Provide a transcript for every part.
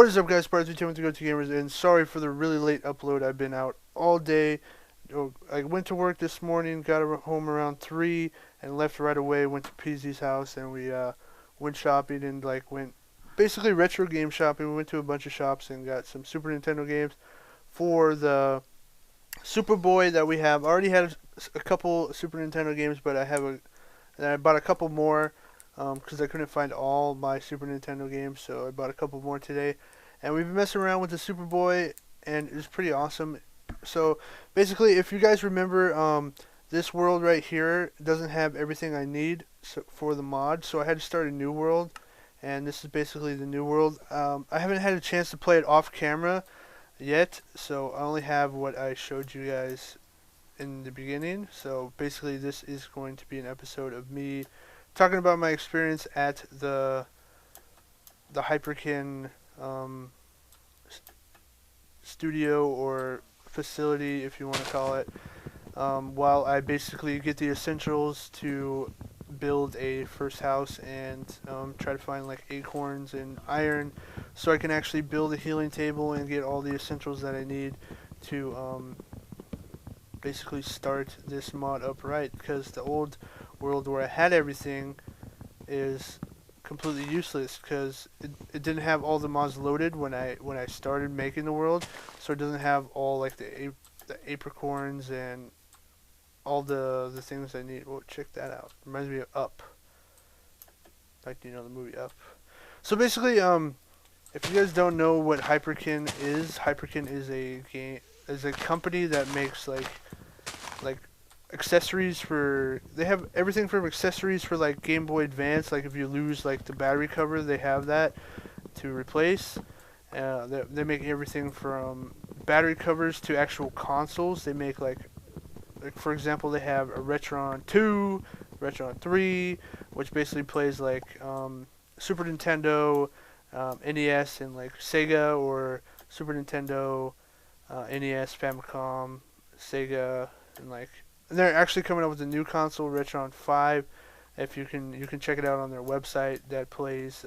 What is up, guys? Pt22 gamers, and sorry for the really late upload. I've been out all day. I went to work this morning, got home around 3, and left right away. Went to PZ's house, and we went shopping and went basically retro game shopping. We went to a bunch of shops and got some Super Nintendo games for the Super Boy that we have. I already had a couple Super Nintendo games, but and I bought a couple more because I couldn't find all my Super Nintendo games, so I bought a couple more today. And we've been messing around with the Superboy, and it's pretty awesome. So basically, if you guys remember, this world right here doesn't have everything I need for the mod, so I had to start a new world, and this is basically the new world. I haven't had a chance to play it off camera yet, so I only have what I showed you guys in the beginning. So basically, this is going to be an episode of me talking about my experience at the Hyperkin studio or facility, if you want to call it, while I basically get the essentials to build a first house and try to find like acorns and iron so I can actually build a healing table and get all the essentials that I need to basically start this mod up right, because the old world where I had everything is completely useless because it didn't have all the mods loaded when I started making the world, so it doesn't have all like the apricorns and all the things I need. Well, check that out. Reminds me of Up. Like, you know, the movie Up. So basically, if you guys don't know what Hyperkin is a company that makes like accessories for, they have everything from accessories for like Game Boy Advance, like if you lose like the battery cover, they have that to replace. They make everything from battery covers to actual consoles. They make like for example, they have a Retron 2, Retron 3, which basically plays like Super Nintendo, NES, and like Sega, or Super Nintendo, NES, Famicom, Sega, and like. And they're actually coming up with a new console, Retron 5. If you can check it out on their website. That plays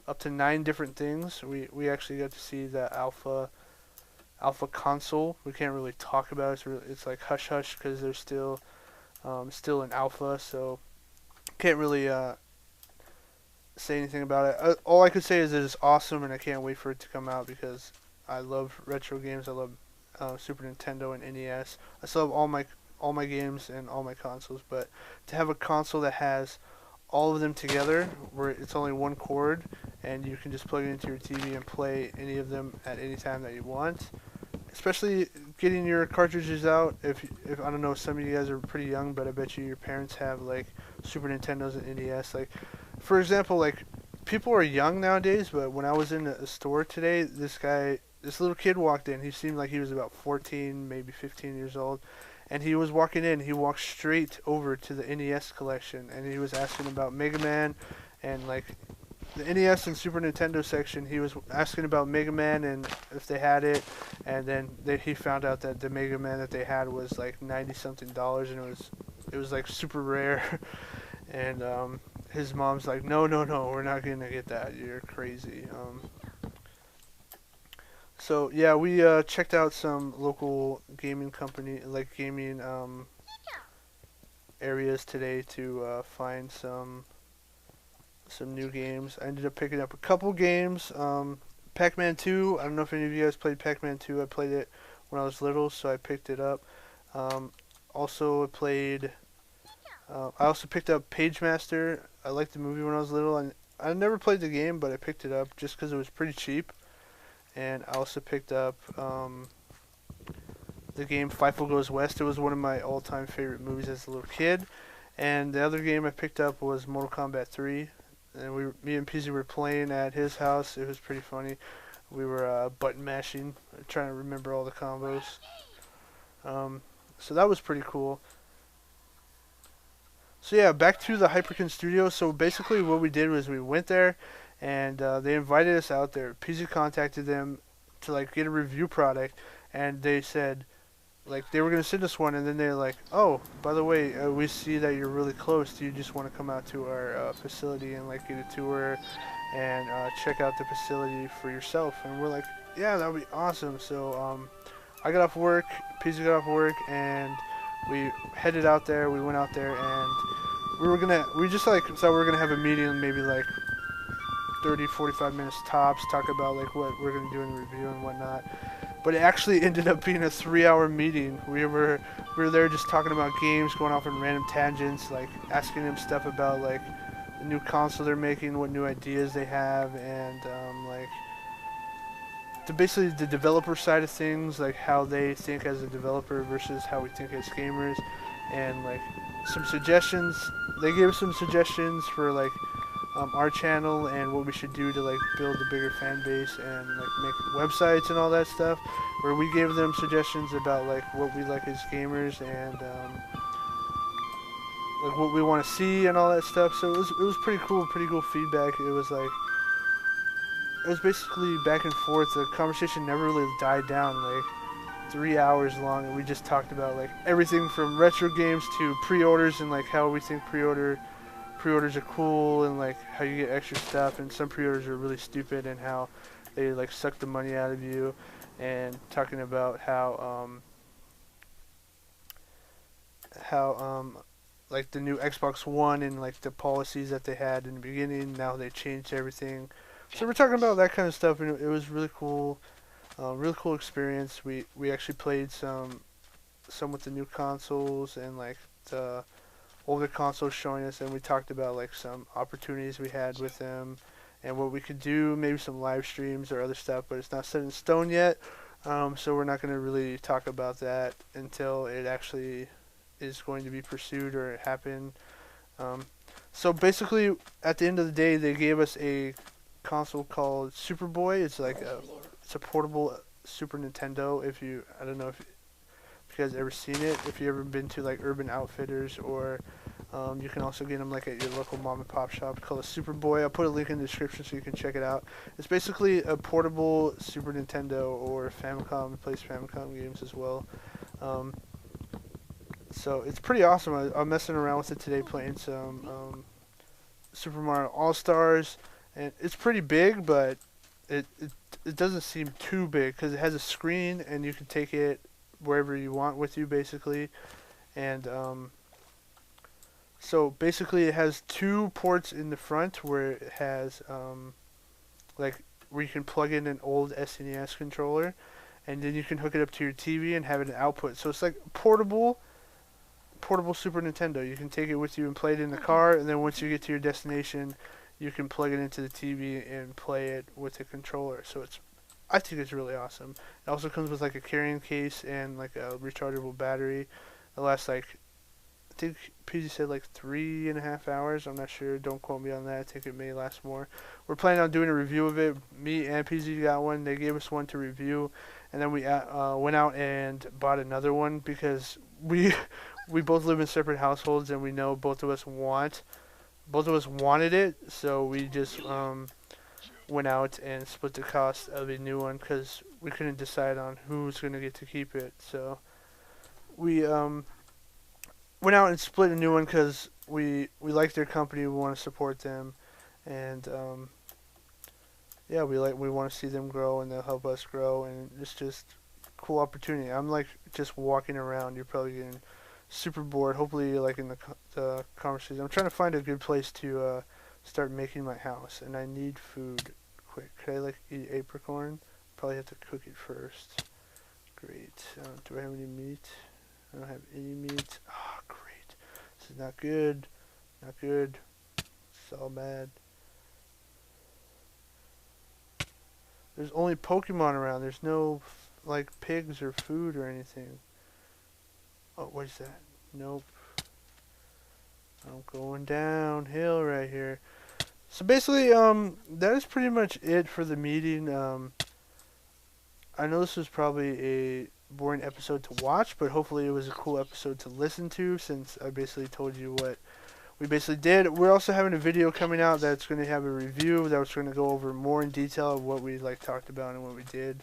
up to 9 different things. We actually got to see the alpha console. We can't really talk about it. It's like hush hush because they're still in alpha, so can't really say anything about it. All I could say is it's awesome, and I can't wait for it to come out because I love retro games. I love Super Nintendo and NES. I still have all my games and all my consoles, but to have a console that has all of them together, where it's only one cord and you can just plug it into your TV and play any of them at any time that you want. Especially getting your cartridges out. If I don't know, some of you guys are pretty young, but I bet you your parents have like Super Nintendos and NES. Like, for example, like people are young nowadays, but when I was in a store today, this little kid walked in. He seemed like he was about 14, maybe 15 years old. And he was walking in, he walked straight over to the NES collection, and he was asking about Mega Man, and like the NES and Super Nintendo section, he was asking about Mega Man and if they had it, and then he found out that the Mega Man that they had was like $90-something, and it was like super rare, and his mom's like, no, we're not gonna get that, you're crazy. So yeah, we checked out some local gaming areas today to find some new games. I ended up picking up a couple games. Pac-Man 2. I don't know if any of you guys played Pac-Man 2. I played it when I was little, so I picked it up. Also played. I also picked up Page Master. I liked the movie when I was little, and I never played the game, but I picked it up just because it was pretty cheap. And I also picked up the game Fifo Goes West. It was one of my all-time favorite movies as a little kid. And the other game I picked up was Mortal Kombat 3. And me and PZ were playing at his house. It was pretty funny. We were button mashing, trying to remember all the combos. So that was pretty cool. So yeah, back to the Hyperkin studio. So basically what we did was we went there, and they invited us out there. PZ contacted them to like get a review product, and they said, like they were gonna send us one, and then they're like, "Oh, by the way, we see that you're really close. Do you just want to come out to our facility and like get a tour and check out the facility for yourself?" And we're like, "Yeah, that would be awesome." So I got off work, PZ got off work, and we headed out there. We went out there, and we just like thought we were gonna have a meeting, maybe like 30, 45 minutes tops, talk about like what we're gonna do in the review and whatnot. But it actually ended up being a 3-hour meeting. We were there just talking about games, going off on random tangents, like asking them stuff about like the new console they're making, what new ideas they have, and like basically the developer side of things, like how they think as a developer versus how we think as gamers, and like some suggestions. They gave us some suggestions for like our channel and what we should do to like build a bigger fan base and like make websites and all that stuff. Where we gave them suggestions about like what we like as gamers and like what we want to see and all that stuff. So it was pretty cool feedback. It was basically back and forth. The conversation never really died down. Like 3 hours long, and we just talked about like everything from retro games to pre-orders and like how we think pre-orders are cool and like how you get extra stuff, and some pre-orders are really stupid and how they like suck the money out of you, and talking about how like the new Xbox One and like the policies that they had in the beginning, now they changed everything. So we're talking about that kind of stuff, and it was really cool experience. We actually played some with the new consoles and like the older consoles showing us, and we talked about like some opportunities we had with them and what we could do, maybe some live streams or other stuff, but it's not set in stone yet. So we're not going to really talk about that until it actually is going to be pursued or happen. So basically, at the end of the day, they gave us a console called Superboy. It's a portable Super Nintendo. I don't know if you guys ever seen it. If you ever been to like Urban Outfitters, or you can also get them like at your local mom and pop shop called a Superboy. I'll put a link in the description so you can check it out. It's basically a portable Super Nintendo or Famicom. It plays Famicom games as well. So it's pretty awesome. I'm messing around with it today, playing some Super Mario All Stars, and it's pretty big, but it doesn't seem too big because it has a screen and you can take it wherever you want with you, basically. And so basically it has 2 ports in the front where it has like where you can plug in an old SNES controller, and then you can hook it up to your TV and have it an output. So it's like portable Super Nintendo. You can take it with you and play it in the car, and then once you get to your destination, you can plug it into the TV and play it with the controller. So I think it's really awesome. It also comes with like a carrying case and like a rechargeable battery. It lasts like, I think PZ said like 3.5 hours. I'm not sure. Don't quote me on that. I think it may last more. We're planning on doing a review of it. Me and PZ got one. They gave us one to review, and then we went out and bought another one because we both live in separate households, and we know both of us wanted it. So we just went out and split the cost of a new one because we couldn't decide on who's going to get to keep it. So we went out and split a new one because we like their company, we want to support them, and yeah, we want to see them grow, and they'll help us grow, and it's just a cool opportunity. I'm like just walking around, you're probably getting super bored. Hopefully you're like in the conversation. I'm trying to find a good place to start making my house, and I need food quick. Could I like eat apricorn? Probably have to cook it first. Great. Do I have any meat? I don't have any meat. Ah, oh, great. This is not good. Not good. It's all bad. There's only Pokemon around. There's no like pigs or food or anything. Oh, what is that? Nope. I'm going downhill right here. So basically, that is pretty much it for the meeting. I know this was probably a boring episode to watch, but hopefully it was a cool episode to listen to, since I basically told you what we basically did. We're also having a video coming out that's going to have a review that's going to go over more in detail of what we like talked about and what we did.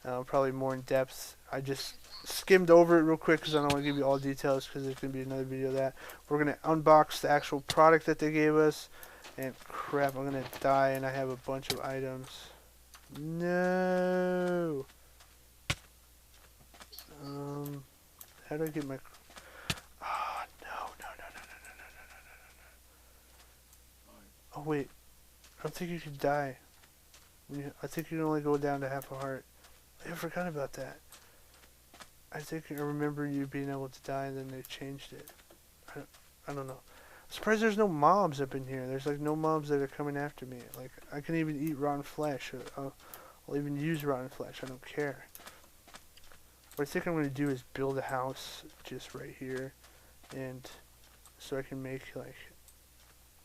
probably more in depth. I just skimmed over it real quick because I don't want to give you all details because there's going to be another video of that. We're going to unbox the actual product that they gave us. And crap, I'm going to die and I have a bunch of items. No! How do I get my... Oh, no. Oh, wait. I don't think you can die. I think you can only go down to half a heart. I forgot about that. I think I remember you being able to die and then they changed it. I don't know. I'm surprised there's no mobs up in here. There's like no mobs that are coming after me. Like, I can even eat rotten flesh. I'll even use rotten flesh. I don't care. What I think I'm going to do is build a house just right here. And so I can make like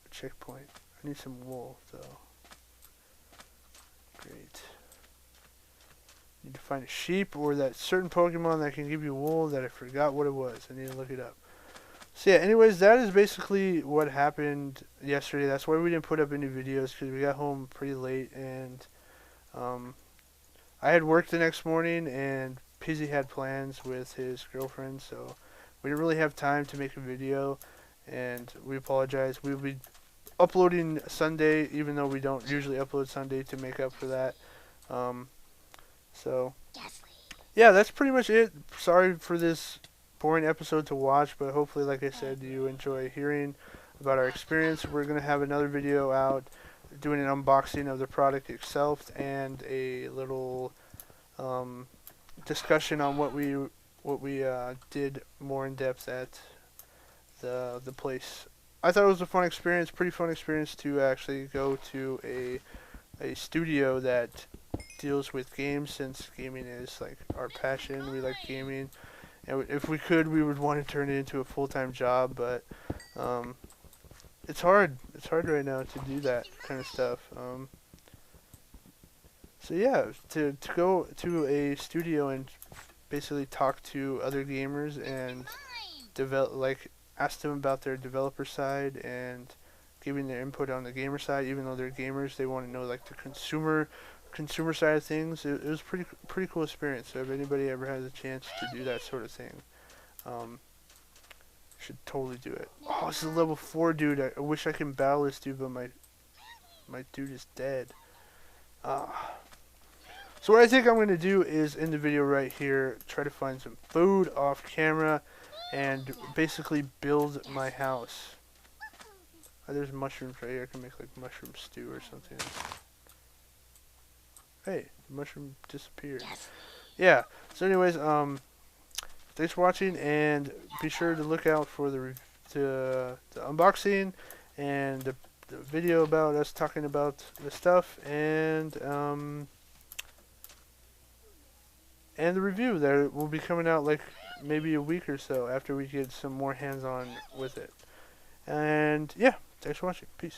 a checkpoint. I need some wool though. Great. Need to find a sheep or that certain Pokemon that can give you wool that I forgot what it was. I need to look it up. So yeah, anyways, that is basically what happened yesterday. That's why we didn't put up any videos because we got home pretty late and I had work the next morning and Pizzy had plans with his girlfriend, so we didn't really have time to make a video and we apologize. We'll be uploading Sunday even though we don't usually upload Sunday to make up for that. So yeah, that's pretty much it. Sorry for this boring episode to watch, but hopefully, like I said, you enjoy hearing about our experience. We're going to have another video out doing an unboxing of the product itself and a little discussion on what we did more in depth at the place. I thought it was a fun experience, pretty fun experience to actually go to a studio that deals with games, since gaming is like our passion. We like gaming. And if we could, we would want to turn it into a full-time job, but it's hard. It's hard right now to do that kind of stuff. So yeah, to go to a studio and basically talk to other gamers and ask them about their developer side and giving their input on the gamer side. Even though they're gamers, they want to know like the consumer side of things. It was pretty cool experience. So if anybody ever has a chance to do that sort of thing, should totally do it. Oh, this is a level 4 dude. I wish I can battle this dude, but my dude is dead. So what I think I'm going to do is end the video right here, try to find some food off camera, and basically build my house. There's mushrooms right here. I can make like mushroom stew or something. Hey, the mushroom disappeared. Yeah. So anyways, thanks for watching, and be sure to look out for the unboxing and the video about us talking about the stuff, and the review that will be coming out like maybe a week or so after we get some more hands-on with it. And yeah, thanks for watching. Peace.